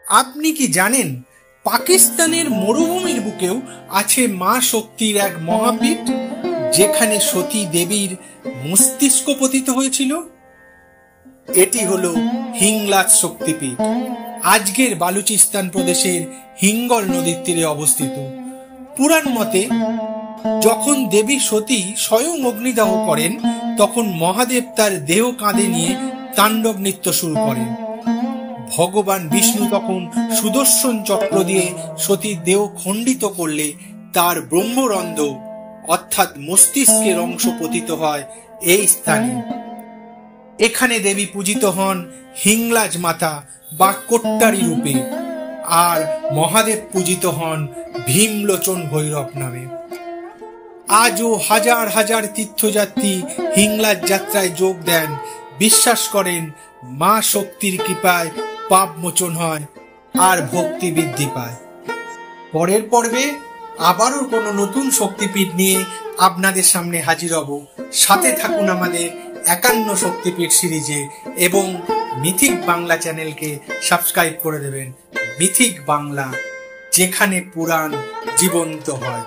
আপনি কি জানেন পাকিস্তানের মরুভূমির বুকেও আছে মা শক্তির এক মহাপীঠ, যেখানে সতী দেবীর মস্তিষ্ক পতিত হয়েছিল? এটি হলো হিংলাজ শক্তিপীঠ। আজকের বালুচিস্তান প্রদেশের হিঙ্গল নদীর তীরে অবস্থিত। পুরাণ মতে যখন দেবী সতী স্বয়ং অগ্নিদাহ করেন, তখন মহাদেব তার দেহ কাঁধে নিয়ে তাণ্ডব নৃত্য শুরু করেন। ভগবান বিষ্ণু তখন সুদর্শন চক্র দিয়ে সতীর দেহ খণ্ডিত করলে তার ব্রহ্মরন্ধ্র অর্থাৎ মস্তিষ্কের অংশ পতিত হয় এই স্থানে। এখানে দেবী পূজিত হন হিংলাজ মাতা বা কোট্টারি রূপে, আর মহাদেব পূজিত হন ভীমলোচন ভৈরব নামে। আজও হাজার হাজার তীর্থযাত্রী হিংলাজ যাত্রায় যোগ দেন, বিশ্বাস করেন মা শক্তির কৃপায় পাপ মোচন হয় আর ভক্তি বৃদ্ধি পায়। পরের পর্বে আবারও কোনো নতুন শক্তিপীঠ নিয়ে আপনাদের সামনে হাজির হব। সাথে থাকুন আমাদের 51 শক্তিপীঠ সিরিজে এবং মিথিক বাংলা চ্যানেলকে সাবস্ক্রাইব করে দেবেন। মিথিক বাংলা, যেখানে পুরাণ জীবন্ত হয়।